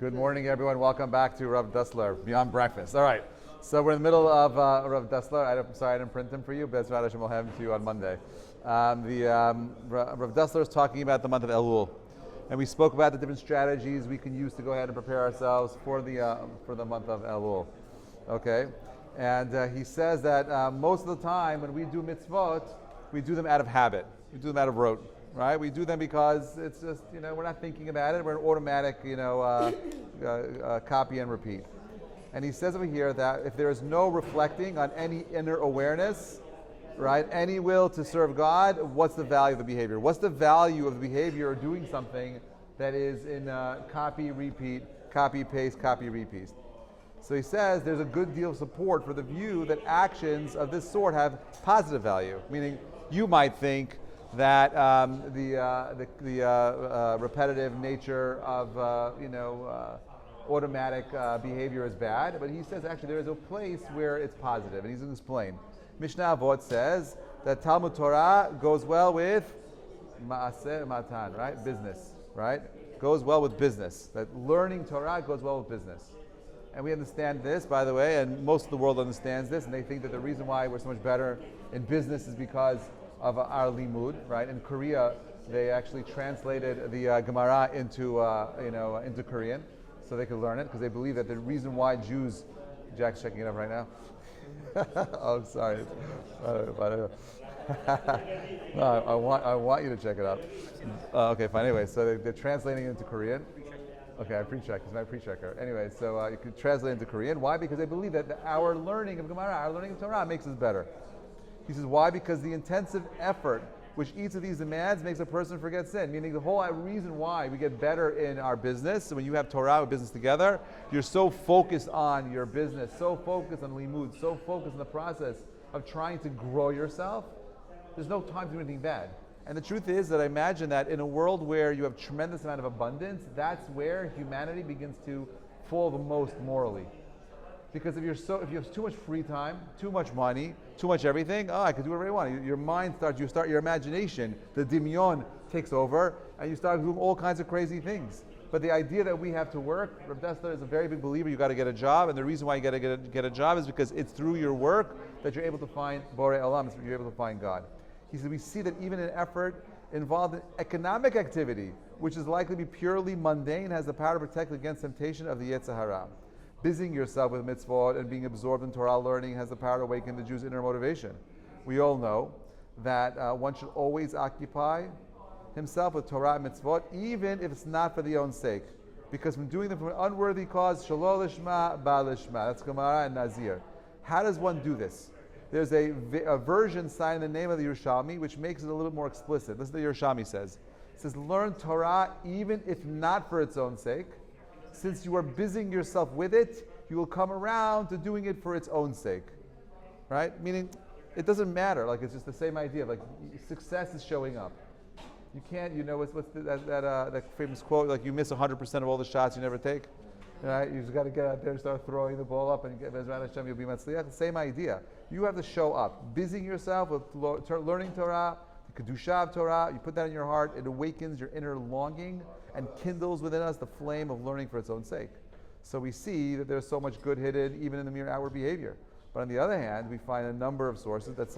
Good morning, everyone. Welcome back to Rav Dessler, Beyond Breakfast. All right, so we're in the middle of Rav Dessler. I'm sorry I didn't print them for you, but Bezrat Hashem will have them to you on Monday. Rav Dessler is talking about the month of Elul, and we spoke about the different strategies we can use to go ahead and prepare ourselves for the month of Elul. Okay, and he says that most of the time when we do mitzvot, we do them out of habit. We do them out of rote. Right? We do them because it's just, we're not thinking about it. We're an automatic, copy and repeat. And he says over here that if there is no reflecting on any inner awareness, right, any will to serve God, what's the value of the behavior? What's the value of the behavior or doing something that is in copy, repeat, copy, paste, copy, repeat? So he says there's a good deal of support for the view that actions of this sort have positive value, meaning you might think that the repetitive nature of automatic behavior is bad, but he says actually there is a place where it's positive, and he's going to explain. Mishnah Avot says that Talmud Torah goes well with ma'aseh matan, right? Business, right? Goes well with business. That learning Torah goes well with business. And we understand this, by the way, and most of the world understands this, and they think that the reason why we're so much better in business is because of our limud, right? In Korea, they actually translated the Gemara into Korean, so they could learn it, because they believe that the reason why Jews, Jack's checking it up right now. Oh, sorry. No, I want you to check it up. Okay, fine. Anyway, so they're translating it into Korean. Okay, I pre-check. He's my pre-checker. Anyway, so you could translate it into Korean. Why? Because they believe that our learning of Gemara, our learning of Torah, makes us better. He says, why? Because the intensive effort which each of these demands makes a person forget sin. Meaning the whole reason why we get better in our business, so when you have Torah and business together, you're so focused on your business, so focused on limud, so focused on the process of trying to grow yourself, there's no time to do anything bad. And the truth is that I imagine that in a world where you have tremendous amount of abundance, that's where humanity begins to fall the most morally. Because if you have too much free time, too much money, too much everything, I could do whatever I want. Your mind your imagination, the dimyon takes over, and you start doing all kinds of crazy things. But the idea that we have to work, Rav Dessler is a very big believer, you got to get a job, and the reason why you got to get a job is because it's through your work that you're able to find Borei Olam, you're able to find God. He said, we see that even an effort involved in economic activity, which is likely to be purely mundane, has the power to protect against temptation of the Yetzer Hara. Busying yourself with mitzvot and being absorbed in Torah learning has the power to awaken the Jew's inner motivation. We all know that one should always occupy himself with Torah and mitzvot, even if it's not for the own sake. Because from doing them from an unworthy cause, shalol lishma, ba lishma. That's Gemara and Nazir. How does one do this? There's a version signed in the name of the Yerushalmi, which makes it a little bit more explicit. Listen to the Yerushalmi says. It says, learn Torah even if not for its own sake. Since you are busying yourself with it, you will come around to doing it for its own sake. Right? Meaning, it doesn't matter. Like, it's just the same idea. Like, success is showing up. You can't, what's that famous quote, like, you miss 100% of all the shots you never take. Right? You just got to get out there and start throwing the ball up, and Bezrat Hashem, you'll be matzliach. Same idea. You have to show up. Busying yourself with learning Torah, the Kedusha of Torah, you put that in your heart, it awakens your inner longing and kindles within us the flame of learning for its own sake. So we see that there's so much good hidden even in the mere outward behavior. But on the other hand, we find a number of sources that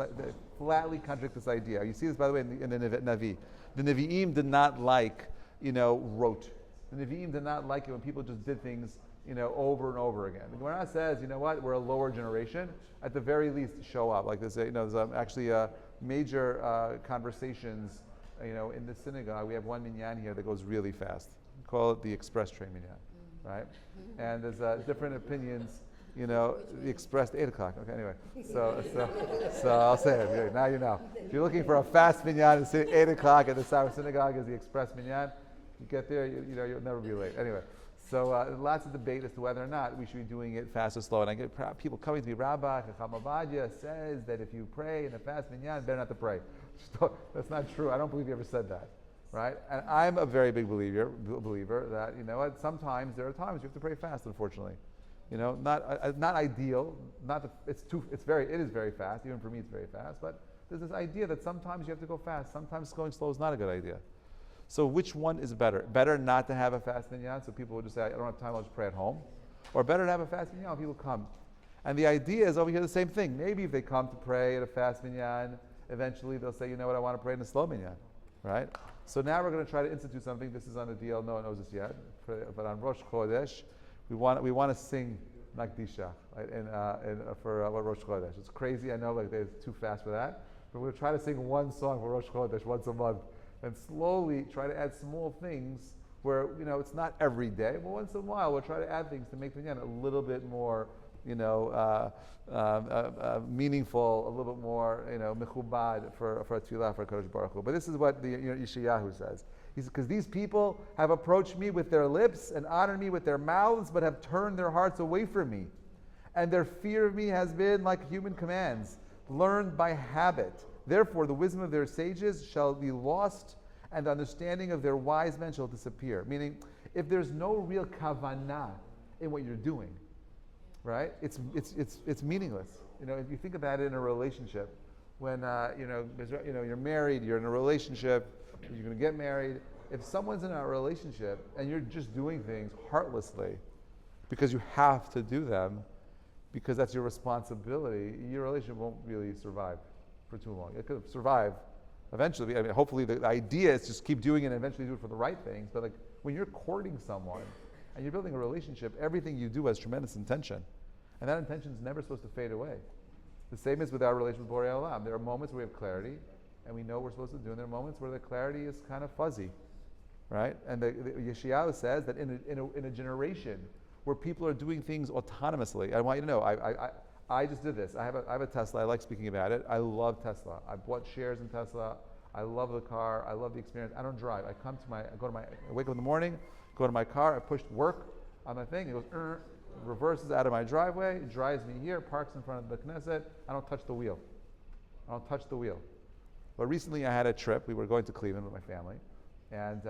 flatly contradict this idea. You see this, by the way, in the Navi. The Nevi'im did not like, rote. The Nevi'im did not like it when people just did things, over and over again. The Gemara says, you know what, we're a lower generation. At the very least, show up. Like this, there's actually major conversations in the synagogue. We have one minyan here that goes really fast. We call it the express train minyan, right? And there's different opinions. The express 8 o'clock. Okay, anyway. So I'll say it. Now you know. If you're looking for a fast minyan, it's 8 o'clock at the Sour Synagogue is the express minyan. You get there, you'll never be late. Anyway. So lots of debate as to whether or not we should be doing it fast or slow. And I get people coming to me, Rabbi, Chacham Ovadia says that if you pray in a fast minyan, better not to pray. That's not true. I don't believe you ever said that, right? And I'm a very big believer that, sometimes there are times you have to pray fast, unfortunately. Not ideal. It is very fast. Even for me, it's very fast. But there's this idea that sometimes you have to go fast. Sometimes going slow is not a good idea. So which one is better? Better not to have a fast minyan, so people will just say, I don't have time, I'll just pray at home. Or better to have a fast minyan, people come. And the idea is over here the same thing. Maybe if they come to pray at a fast minyan, eventually they'll say, you know what, I want to pray in a slow minyan, right? So now we're going to try to institute something. This is on the deal. No one knows this yet. But on Rosh Chodesh, we want to sing Nakdisha, right? For Rosh Chodesh. It's crazy. I know, like they're too fast for that. But we're going to try to sing one song for Rosh Chodesh once a month, and slowly try to add small things where it's not every day, but once in a while we'll try to add things to make the minyan a little bit more, meaningful, a little bit more, mechubad for a tefillah for Kadosh Baruch Hu. But this is what the Yeshayahu says. He says, because these people have approached me with their lips and honored me with their mouths, but have turned their hearts away from me. And their fear of me has been like human commands, learned by habit. Therefore, the wisdom of their sages shall be lost, and the understanding of their wise men shall disappear. Meaning, if there's no real kavanah in what you're doing, right? It's meaningless. If you think about it in a relationship, when you're married, you're in a relationship, you're going to get married. If someone's in a relationship and you're just doing things heartlessly because you have to do them, because that's your responsibility, your relationship won't really survive for too long. It could survive eventually. I mean, hopefully the idea is just keep doing it and eventually do it for the right things. But like when you're courting someone and you're building a relationship, everything you do has tremendous intention. And that intention is never supposed to fade away. The same is with our relation with Borei Olam. There are moments where we have clarity and we know what we're supposed to do, and there are moments where the clarity is kind of fuzzy, right? And the Yeshayahu says that in a generation where people are doing things autonomously, I want you to know, I just did this. I have a Tesla. I like speaking about it. I love Tesla. I bought shares in Tesla. I love the car. I love the experience. I don't drive. I wake up in the morning, go to my car. I push work on my thing. It goes, reverses out of my driveway, drives me here, parks in front of the Knesset. I don't touch the wheel. But recently I had a trip. We were going to Cleveland with my family. And,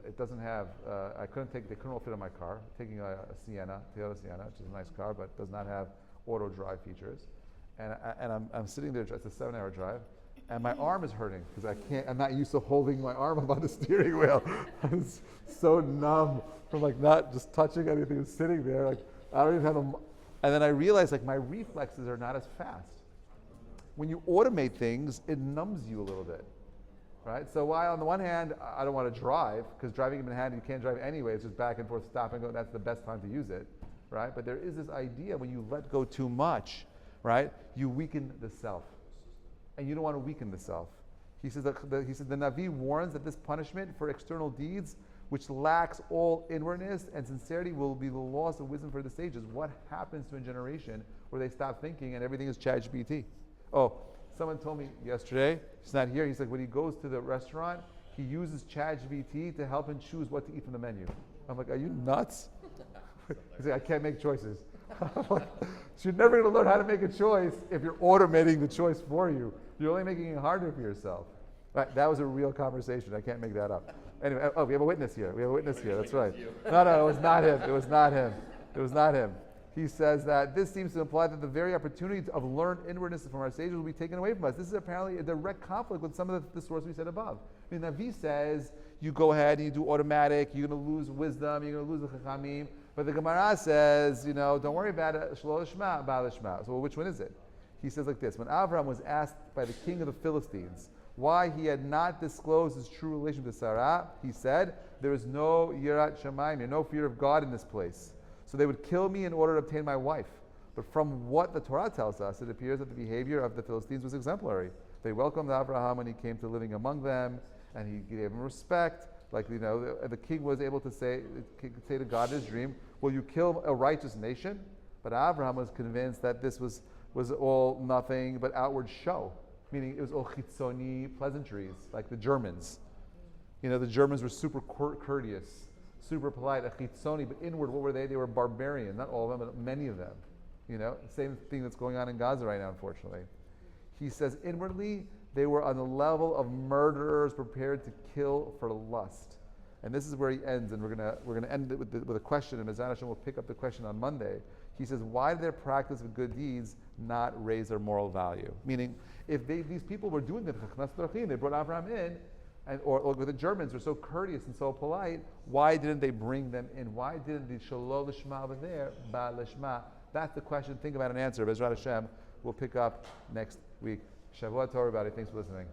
it doesn't have, they couldn't all fit in my car. Taking a Sienna, Toyota Sienna, which is a nice car, but does not have auto drive features. And I'm sitting there, it's a 7-hour drive, and my arm is hurting because I'm not used to holding my arm up on the steering wheel. I'm so numb from not just touching anything and sitting there. I don't even have and then I realized my reflexes are not as fast. When you automate things, it numbs you a little bit. Right? So while on the one hand, I don't want to drive, because driving in Manhattan, you can't drive anyway, it's just back and forth, stop and go, that's the best time to use it. Right? But there is this idea when you let go too much, right? You weaken the self. And you don't want to weaken the self. He says the Navi warns that this punishment for external deeds, which lacks all inwardness and sincerity, will be the loss of wisdom for the sages. What happens to a generation where they stop thinking and everything is ChatGPT? Oh, someone told me yesterday, he's not here, he's like, when he goes to the restaurant, he uses ChatGPT to help him choose what to eat from the menu. I'm like, are you nuts? He's like, I can't make choices. I'm like, so you're never going to learn how to make a choice if you're automating the choice for you. You're only making it harder for yourself. Right, that was a real conversation. I can't make that up. Anyway, we have a witness here. That's right. No, it was not him. He says that this seems to imply that the very opportunity of learned inwardness from our sages will be taken away from us. This is apparently a direct conflict with some of the source we said above. I mean, Navi says, you go ahead and you do automatic, you're going to lose wisdom, you're going to lose the chachamim. But the Gemara says, don't worry about it, shlo lishma, ba lishma. So which one is it? He says like this, when Avraham was asked by the king of the Philistines why he had not disclosed his true relation to Sarah, he said, there is no yirat shamayim, no fear of God in this place. So they would kill me in order to obtain my wife. But from what the Torah tells us, it appears that the behavior of the Philistines was exemplary. They welcomed Avraham when he came to living among them, and he gave him respect. The king was able to say to God in his dream, will you kill a righteous nation? But Avraham was convinced that this was all nothing but outward show, meaning it was all chitzoni pleasantries, like the Germans. The Germans were super courteous, super polite, a chitzoni, but inward, what were they? They were barbarian, not all of them, but many of them. Same thing that's going on in Gaza right now, unfortunately. He says inwardly, they were on the level of murderers prepared to kill for lust. And this is where he ends, and we're gonna end it with a question, and Mezan Hashem will pick up the question on Monday. He says, why did their practice of good deeds not raise their moral value? Meaning, if these people were doing the chachmas drachim, they brought Avraham in, or the Germans were so courteous and so polite, why didn't they bring them in? Why didn't the Shalol Lishma over there, Ba Lishma? That's the question. Think about an answer. Bezrat Hashem, we'll pick up next week. Shavua Torah, everybody. Thanks for listening.